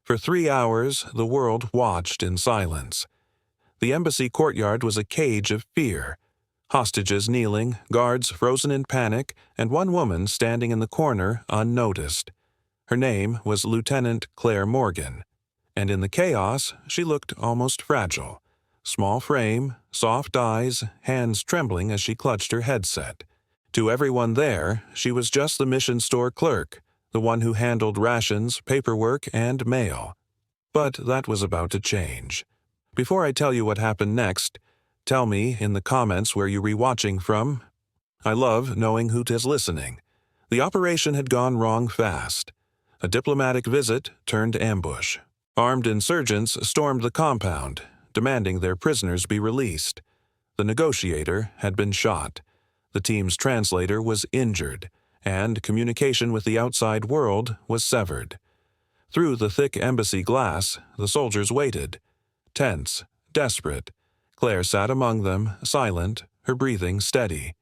For 3 hours, the world watched in silence. The embassy courtyard was a cage of fear. Hostages kneeling, guards frozen in panic, and one woman standing in the corner unnoticed. Her name was Lieutenant Claire Morgan, and in the chaos she looked almost fragile. Small frame, soft eyes, hands trembling as she clutched her headset. To everyone there, she was just the mission store clerk, the one who handled rations, paperwork, and mail. But that was about to change. Before I tell you what happened next, tell me in the comments where you're rewatching from. I love knowing who's listening. The operation had gone wrong fast. A diplomatic visit turned ambush. Armed insurgents stormed the compound, demanding their prisoners be released. The negotiator had been shot. The team's translator was injured, and communication with the outside world was severed. Through the thick embassy glass, the soldiers waited. Tense, desperate, Claire sat among them, silent, her breathing steady.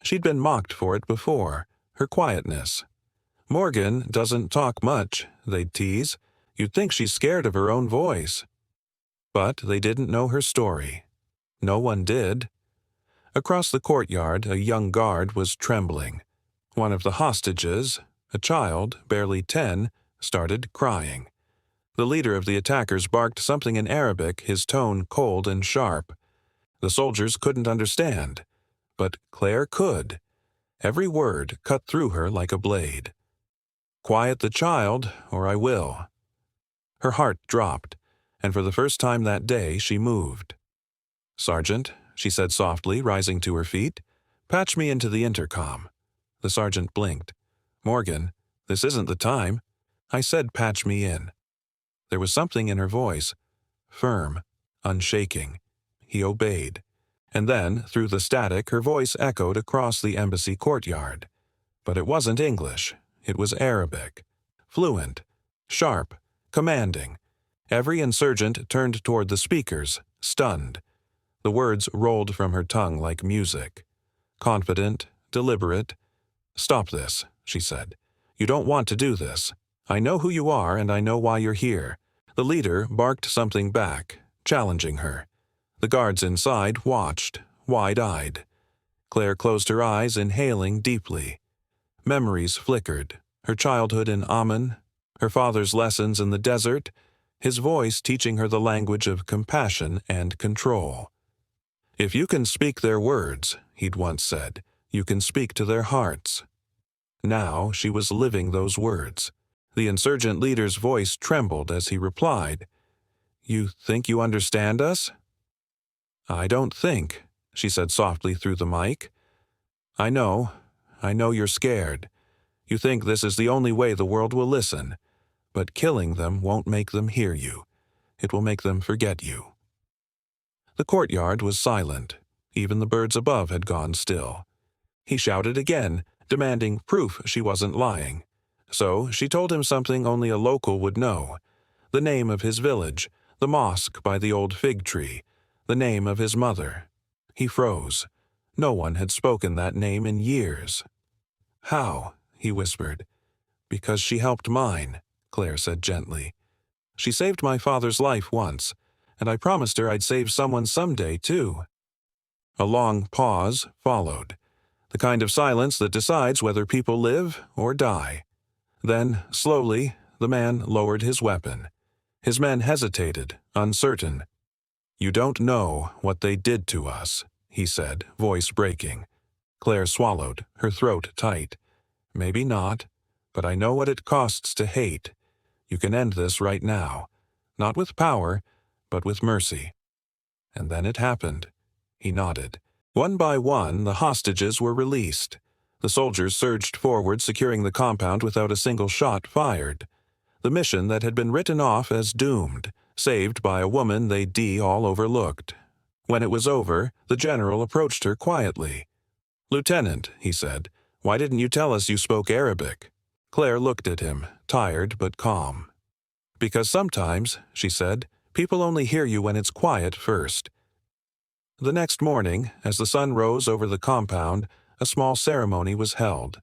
She'd been mocked for it before, her quietness. "Morgan doesn't talk much," they'd tease. "You'd think she's scared of her own voice." But they didn't know her story. No one did. Across the courtyard, a young guard was trembling. One of the hostages, a child, barely 10, started crying. The leader of the attackers barked something in Arabic, his tone cold and sharp. The soldiers couldn't understand, but Claire could. Every word cut through her like a blade. "Quiet the child, or I will." Her heart dropped, and for the first time that day she moved. "Sergeant," she said softly, rising to her feet, "patch me into the intercom." The sergeant blinked. "Morgan, this isn't the time." "I said patch me in." There was something in her voice, firm, unshaking. He obeyed. And then, through the static, her voice echoed across the embassy courtyard. But it wasn't English. It was Arabic. Fluent, sharp, commanding. Every insurgent turned toward the speakers, stunned. The words rolled from her tongue like music. Confident, deliberate. "Stop this," she said. "You don't want to do this. I know who you are and I know why you're here." The leader barked something back, challenging her. The guards inside watched, wide-eyed. Claire closed her eyes, inhaling deeply. Memories flickered, her childhood in Aman, her father's lessons in the desert, his voice teaching her the language of compassion and control. "If you can speak their words," he'd once said, "you can speak to their hearts." Now she was living those words. The insurgent leader's voice trembled as he replied, "You think you understand us?" "I don't think," she said softly through the mic. I know you're scared. You think this is the only way the world will listen. But killing them won't make them hear you. It will make them forget you." The courtyard was silent. Even the birds above had gone still. He shouted again, demanding proof she wasn't lying. So she told him something only a local would know. The name of his village, the mosque by the old fig tree, the name of his mother. He froze. No one had spoken that name in years. "How?" he whispered. "Because she helped mine," Claire said gently. "She saved my father's life once, and I promised her I'd save someone someday, too." A long pause followed, the kind of silence that decides whether people live or die. Then, slowly, the man lowered his weapon. His men hesitated, uncertain. "You don't know what they did to us," he said, voice breaking. Claire swallowed, her throat tight. "Maybe not, but I know what it costs to hate. You can end this right now. Not with power, but with mercy." And then it happened. He nodded. One by one, the hostages were released. The soldiers surged forward, securing the compound without a single shot fired. The mission that had been written off as doomed, saved by a woman they'd all overlooked. When it was over, the general approached her quietly. "Lieutenant," he said, "why didn't you tell us you spoke Arabic?" Claire looked at him, tired but calm. "Because sometimes," she said, "people only hear you when it's quiet first." The next morning, as the sun rose over the compound, a small ceremony was held.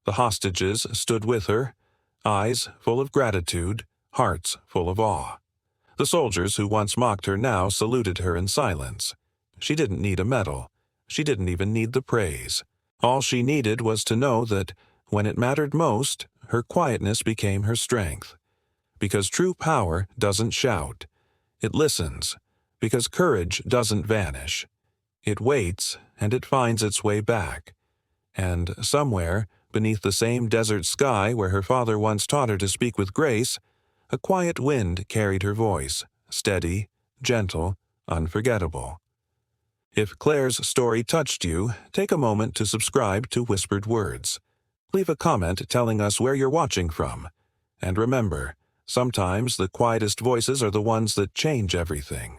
The hostages stood with her, eyes full of gratitude, hearts full of awe. The soldiers who once mocked her now saluted her in silence. She didn't need a medal. She didn't even need the praise. All she needed was to know that, when it mattered most, her quietness became her strength. Because true power doesn't shout. It listens. Because courage doesn't vanish. It waits, and it finds its way back. And somewhere, beneath the same desert sky where her father once taught her to speak with grace, a quiet wind carried her voice, steady, gentle, unforgettable. If Claire's story touched you, take a moment to subscribe to Whispered Words. Leave a comment telling us where you're watching from. And remember, sometimes the quietest voices are the ones that change everything.